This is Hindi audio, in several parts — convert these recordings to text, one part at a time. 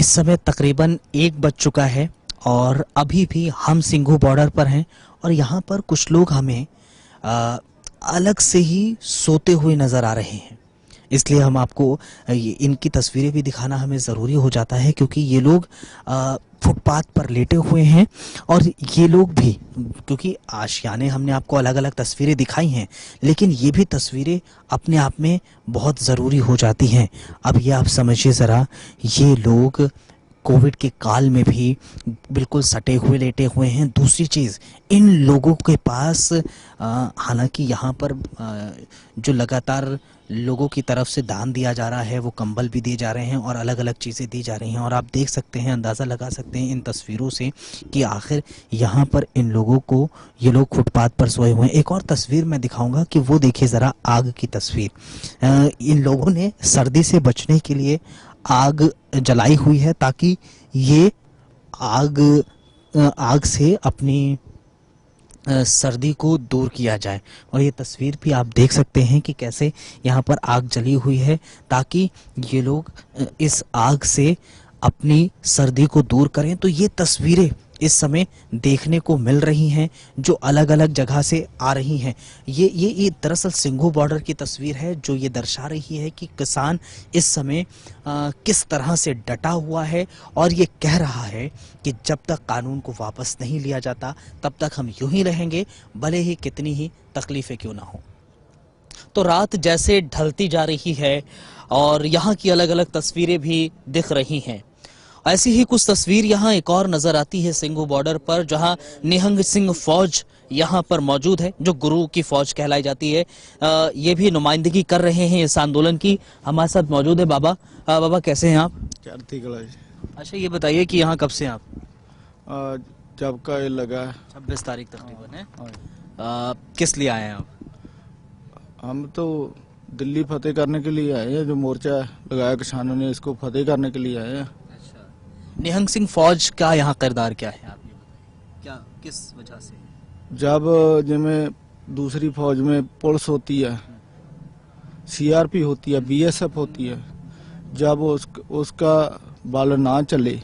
इस समय तकरीबन 1 बज चुका है और अभी भी हम सिंघू बॉर्डर पर हैं और यहाँ पर कुछ लोग हमें अलग से ही सोते हुए नज़र आ रहे हैं। इसलिए हम आपको इनकी तस्वीरें भी दिखाना हमें ज़रूरी हो जाता है, क्योंकि ये लोग फुटपाथ पर लेटे हुए हैं और ये लोग भी, क्योंकि आशियाने हमने आपको अलग अलग तस्वीरें दिखाई हैं, लेकिन ये भी तस्वीरें अपने आप में बहुत ज़रूरी हो जाती हैं। अब ये आप समझिए ज़रा, ये लोग कोविड के काल में भी बिल्कुल सटे हुए लेटे हुए हैं। दूसरी चीज़, इन लोगों के पास हालांकि यहाँ पर जो लगातार लोगों की तरफ से दान दिया जा रहा है, वो कंबल भी दिए जा रहे हैं और अलग अलग चीज़ें दी जा रही हैं, और आप देख सकते हैं, अंदाज़ा लगा सकते हैं इन तस्वीरों से कि आखिर यहाँ पर इन लोगों को, ये लोग फुटपाथ पर सोए हुए हैं। एक और तस्वीर मैं दिखाऊंगा कि वो देखिए ज़रा, आग की तस्वीर। इन लोगों ने सर्दी से बचने के लिए आग जलाई हुई है ताकि ये आग से अपनी सर्दी को दूर किया जाए। और ये तस्वीर भी आप देख सकते हैं कि कैसे यहाँ पर आग जली हुई है ताकि ये लोग इस आग से अपनी सर्दी को दूर करें। तो ये तस्वीरें इस समय देखने को मिल रही हैं जो अलग अलग जगह से आ रही हैं। ये दरअसल सिंघू बॉर्डर की तस्वीर है जो ये दर्शा रही है कि किसान इस समय किस तरह से डटा हुआ है और ये कह रहा है कि जब तक कानून को वापस नहीं लिया जाता तब तक हम यूं ही रहेंगे, भले ही कितनी ही तकलीफें क्यों ना हो। तो रात जैसे ढलती जा रही है और यहाँ की अलग अलग तस्वीरें भी दिख रही हैं। ऐसी ही कुछ तस्वीर यहाँ एक और नजर आती है सिंघू बॉर्डर पर, जहाँ निहंग सिंह फौज यहाँ पर मौजूद है, जो गुरु की फौज कहलाई जाती है। ये भी नुमाइंदगी कर रहे हैं इस आंदोलन की। हमारे साथ मौजूद है बाबा। बाबा कैसे हैं आप? चढ़ती कला। अच्छा, ये बताइए कि यहाँ कब से हैं आप? जब का ये लगा 26 तारीख तकरीबन है। किस लिए आए हैं आप? हम तो दिल्ली फतेह करने के लिए आए हैं। जो मोर्चा लगाया किसानों ने, इसको फतेह करने के लिए आए हैं। निहंग सिंह फौज का यहाँ किरदार क्या है, आप ये बताइए, क्या किस वजह से? जब जिसमें दूसरी फौज में पुलिस होती है, सीआरपी होती है, बीएसएफ होती है, जब उसका बल ना चले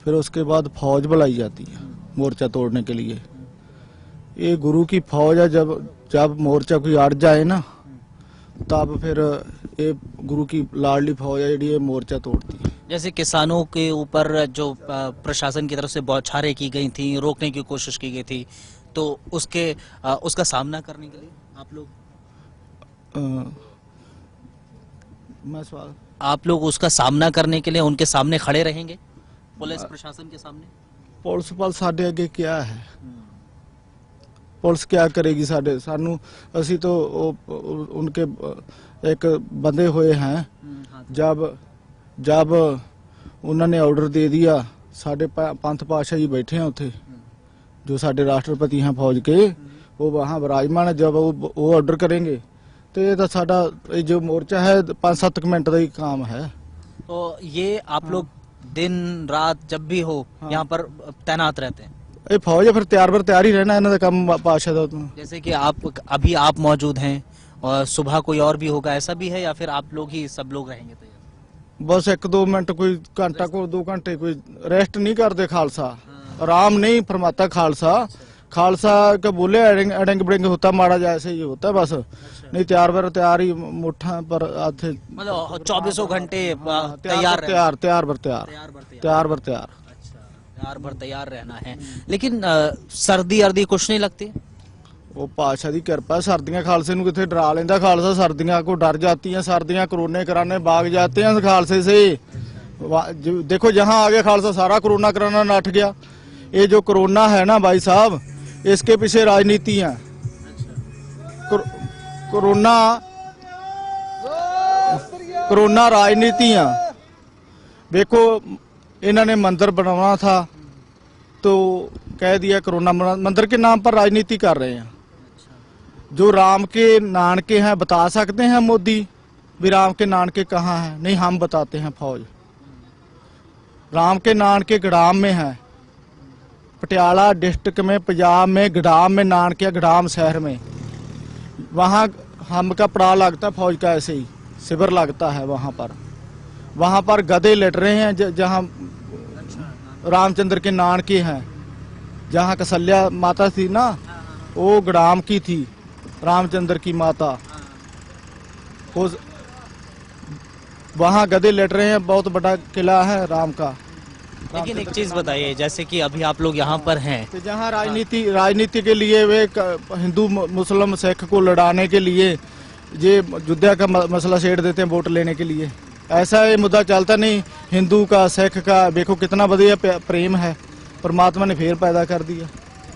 फिर उसके बाद फौज बुलाई जाती है मोर्चा तोड़ने के लिए। ये गुरु की फौज है। जब मोर्चा कोई अड़ जाए ना, तब फिर ये गुरु की लाडली फौज है जी, ये मोर्चा तोड़ती है। जैसे किसानों के ऊपर जो प्रशासन की तरफ से बौछारें की गई थी, रोकने की कोशिश की गई थी, तो उसका सामना करने के लिए आप लोग उसका सामना करने के लिए उनके सामने खड़े रहेंगे, पुलिस प्रशासन के सामने? पुलिस पल साढ़े आगे क्या है? पुलिस क्या करेगी? सानू असी तो उनके एक बंधे हुए हैं। जब उन्होंने ऑर्डर दे दिया, साढ़े पंथ पातशाह जी बैठे हैं उथे, जो साढ़े राष्ट्रपति हैं फौज के, वो वहाँ विराजमान है। जब वो ऑर्डर करेंगे तो ये तो साडा जो मोर्चा है 5-7 मिनट का ही काम है। तो ये आप लोग दिन रात जब भी हो यहाँ पर तैनात रहते हैं? ये फौज है, फिर तैयार ही रहना इन्होंने काम पातशाह दा। जैसे कि अभी आप मौजूद हैं और सुबह कोई और भी होगा, ऐसा भी है, या फिर आप लोग ही सब लोग रहेंगे? तो बस 1-2 मिनट, कोई घंटा को 2 घंटे कोई रेस्ट नहीं करते। खालसा आराम नहीं फरमाता। खालसा का बोले अडेंग बडेंग होता माड़ा जैसे ही होता है बस। नहीं तैयार ही मुठा पर आते, मतलब 24 घंटे तैयार भर तैयार रहना है। लेकिन सर्दी अर्दी कुछ नहीं लगती? वो पातशाह की कृपा। सर्दियां खालसे नूं किथे डरा लेंदा खालसा। सर्दियां को डर जाती हैं। सर्दियां कोरोने कराने भाग जाते हैं खालसे से। देखो जहां आ गया खालसा, सारा कोरोना कराना नठ गया। ये जो कोरोना है ना भाई साहब, इसके पीछे राजनीति है। कोरोना राजनीति है। देखो, इन्होंने मंदिर बनाना था तो कह दिया कोरोना मंदिर के नाम पर राजनीति कर रहे हैं। जो राम के नानके हैं, बता सकते हैं मोदी भी राम के नानके कहाँ हैं? नहीं, हम बताते हैं। फौज राम के नानके गड़ाम में है, पटियाला डिस्ट्रिक्ट में, पंजाब में, गड़ाम में नानके, गड़ाम शहर में। वहाँ हम का पड़ाव लगता है फौज का, ऐसे ही शिविर लगता है वहाँ पर। वहां पर गधे लट रहे हैं जहां रामचंद्र के नानके हैं, जहां कौशल्या माता थी ना, वो गड़ाम की थी, रामचंद्र की माता। वो वहां गधे लट रहे हैं, बहुत बड़ा किला है राम का। लेकिन एक चीज बताइए, जैसे कि अभी आप लोग यहाँ पर हैं, तो जहाँ राजनीति के लिए वे हिंदू मुस्लिम सिख को लड़ाने के लिए ये अयोध्या का मसला छेड़ देते हैं वोट लेने के लिए। ऐसा ये मुद्दा चलता नहीं, हिंदू का सिख का देखो कितना बढ़िया प्रेम है, परमात्मा ने फिर पैदा कर दिया।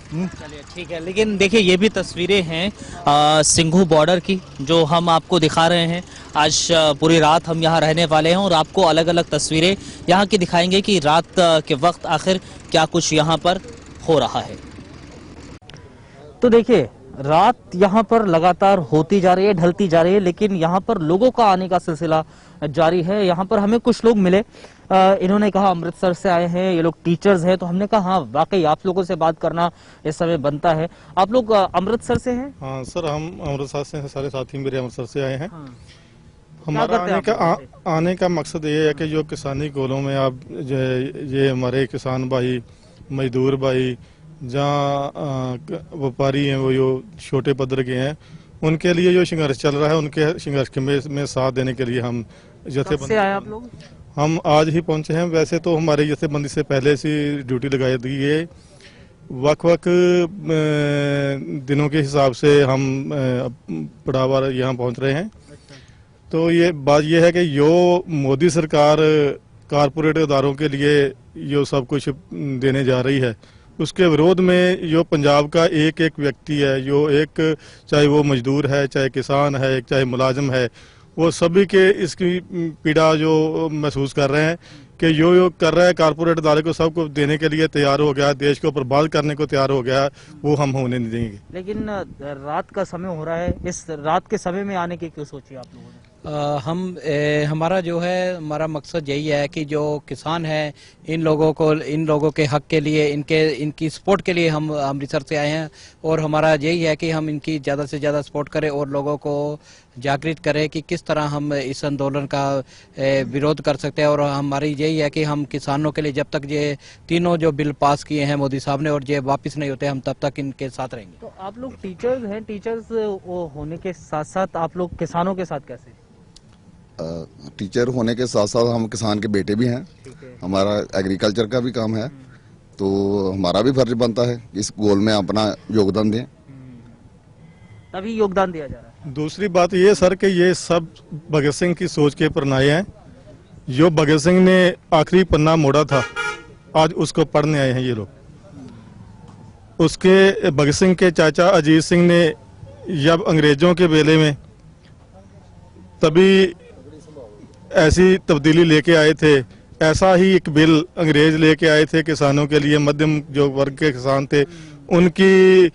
चलिए ठीक है। लेकिन देखिए ये भी तस्वीरें हैं सिंघू बॉर्डर की, जो हम आपको दिखा रहे हैं। आज पूरी रात हम यहाँ रहने वाले हैं और आपको अलग अलग तस्वीरें यहाँ की दिखाएंगे कि रात के वक्त आखिर क्या कुछ यहाँ पर हो रहा है। तो देखिए रात यहाँ पर लगातार होती जा रही है, ढलती जा रही है, लेकिन यहाँ पर लोगों का आने का सिलसिला जारी है। यहाँ पर हमें कुछ लोग मिले, इन्होंने कहा अमृतसर से आए हैं, ये लोग टीचर्स हैं। तो हमने कहा हाँ वाकई आप लोगों से बात करना इस समय बनता है। आप लोग अमृतसर से हैं? हाँ सर, हम अमृतसर से हैं, सारे साथी मेरे अमृतसर से आए हैं। हाँ। हमारा आने का मकसद ये है कि जो किसानी गोलों में आप ये हमारे किसान भाई, मजदूर भाई, जहाँ व्यापारी हैं, वो जो छोटे पद्धर के हैं, उनके लिए जो संघर्ष चल रहा है, उनके संघर्ष में साथ देने के लिए हम कब से आए आप लोग? हम आज ही पहुंचे हैं। वैसे तो हमारे जथेबंदी से पहले से ड्यूटी लगाई दी है, वक दिनों के हिसाब से हम पड़ावा यहाँ पहुंच रहे हैं। तो ये बात ये है कि जो मोदी सरकार कारपोरेट इदारों के लिए जो सब कुछ देने जा रही है, उसके विरोध में जो पंजाब का एक एक व्यक्ति है, जो एक चाहे वो मजदूर है, चाहे किसान है, चाहे मुलाजिम है, वो सभी के इसकी पीड़ा जो महसूस कर रहे हैं कि यो कर रहा है कारपोरेट इदारे को सबको देने के लिए तैयार हो गया, देश को बर्बाद करने को तैयार हो गया, वो हम होने नहीं देंगे। लेकिन रात का समय हो रहा है, इस रात के समय में आने की क्यों सोची आप लोगों ने? हमारा जो है, हमारा मकसद यही है कि जो किसान है, इन लोगों के हक के लिए, इनकी सपोर्ट के लिए हम अमृतसर से आए हैं। और हमारा यही है कि हम इनकी ज़्यादा से ज़्यादा सपोर्ट करें और लोगों को जागृत करें कि किस तरह हम इस आंदोलन का विरोध कर सकते हैं। और हमारी यही है कि हम किसानों के लिए जब तक ये तीनों जो बिल पास किए हैं मोदी साहब ने, और ये वापस नहीं होते, हम तब तक इनके साथ रहेंगे। तो आप लोग टीचर्स हैं, टीचर्स होने के साथ साथ आप लोग किसानों के साथ कैसे? टीचर होने के साथ साथ हम किसान के बेटे भी हैं। हमारा एग्रीकल्चर का भी काम है, तो हमारा भी फर्ज बनता है इस गोल में अपना योगदान दें। तभी योगदान दिया जा रहा है। दूसरी बात ये सर कि ये सब भगत सिंह की सोच के परनाए हैं। जो भगत सिंह ने आखिरी पन्ना मोड़ा था, आज उसको पढ़ने आए हैं ये लोग। उसके भगत सिंह के चाचा अजीत सिंह ने जब अंग्रेजों के बेले में तभी ऐसी तब्दीली लेके आए थे, ऐसा ही एक बिल अंग्रेज लेके आए थे किसानों के लिए। मध्यम जो वर्ग के किसान थे, उनकी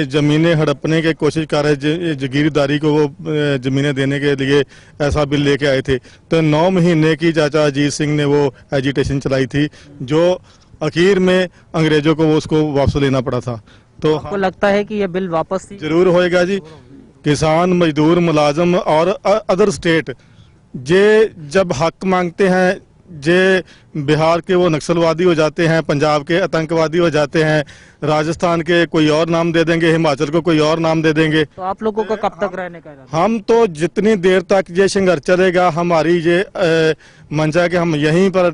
जमीनें हड़पने की कोशिश कर रहे, जागीरदारी को वो जमीनें देने के लिए ऐसा बिल लेके आए थे। तो 9 महीने की चाचा अजीत सिंह ने वो एजिटेशन चलाई थी, जो आखिर में अंग्रेजों को वो उसको वापस लेना पड़ा था। तो आपको लगता है कि ये बिल वापस जरूर होएगा जी। किसान, मजदूर, मुलाजम और अदर स्टेट जे जब हक मांगते हैं, जे बिहार के वो नक्सलवादी हो जाते हैं, पंजाब के आतंकवादी हो जाते हैं, राजस्थान के कोई और नाम दे देंगे, हिमाचल को कोई और नाम दे देंगे। तो आप लोगों का कब तक रहने का? हम तो जितनी देर तक ये संघर्ष चलेगा, हमारी ये मंशा है कि हम यहीं पर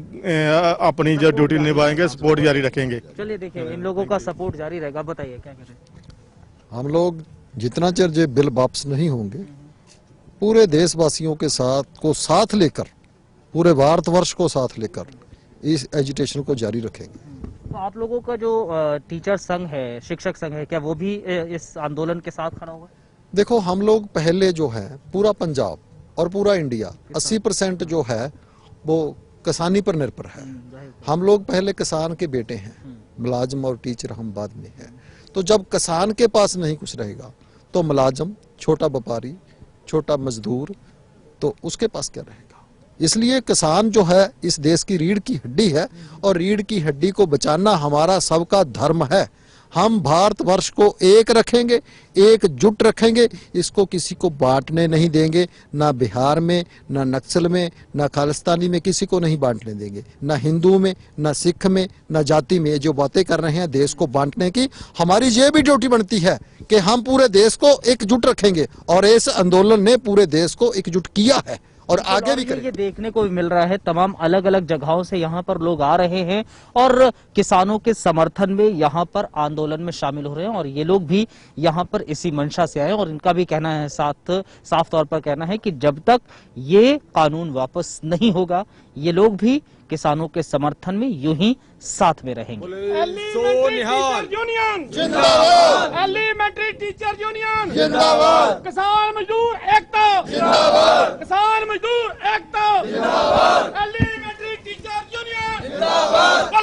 अपनी जो ड्यूटी निभाएंगे, सपोर्ट जारी रखेंगे। चलिए देखिए, इन लोगों का सपोर्ट जारी रहेगा। बताइए क्या करें? हम लोग जितना चਿਰ ये बिल वापस नहीं होंगे, पूरे देशवासियों के साथ लेकर, पूरे भारतवर्ष को साथ लेकर इस एजिटेशन को जारी रखेंगे। तो आप लोगों का जो टीचर संघ है, शिक्षक संघ है, क्या वो भी इस आंदोलन के साथ खड़ा होगा? देखो, हम लोग पहले जो है पूरा पंजाब और पूरा इंडिया 80% जो है वो किसानी पर निर्भर है। हम लोग पहले किसान के बेटे हैं, मुलाजिम और टीचर हम बाद में है। तो जब किसान के पास नहीं कुछ रहेगा तो मुलाजिम, छोटा व्यापारी, छोटा मजदूर, तो उसके पास क्या रहेगा? इसलिए किसान जो है इस देश की रीढ़ की हड्डी है, और रीढ़ की हड्डी को बचाना हमारा सबका धर्म है। हम भारतवर्ष को एक रखेंगे, एकजुट रखेंगे, इसको किसी को बांटने नहीं देंगे, ना बिहार में, ना नक्सल में, ना खालिस्तानी में, किसी को नहीं बांटने देंगे, ना हिंदू में, ना सिख में, ना जाति में। ये जो बातें कर रहे हैं देश को बांटने की, हमारी ये भी ड्यूटी बनती है कि हम पूरे देश को एकजुट रखेंगे, और इस आंदोलन ने पूरे देश को एकजुट किया है और आगे भी करेंगे। ये देखने को भी मिल रहा है, तमाम अलग अलग जगहों से यहाँ पर लोग आ रहे हैं और किसानों के समर्थन में यहाँ पर आंदोलन में शामिल हो रहे हैं, और ये लोग भी यहाँ पर इसी मंशा से आए, और इनका भी कहना है, साफ तौर पर कहना है कि जब तक ये कानून वापस नहीं होगा, ये लोग भी किसानों के समर्थन में यूं ही साथ में रहेंगे। यूनियन जिंदाबाद, एलिमेंट्री टीचर यूनियन जिंदाबाद, किसान मजदूर एकता जिंदाबाद, किसान मजदूर एकता जिंदाबाद, एलिमेंट्री टीचर यूनियन जिंदाबाद।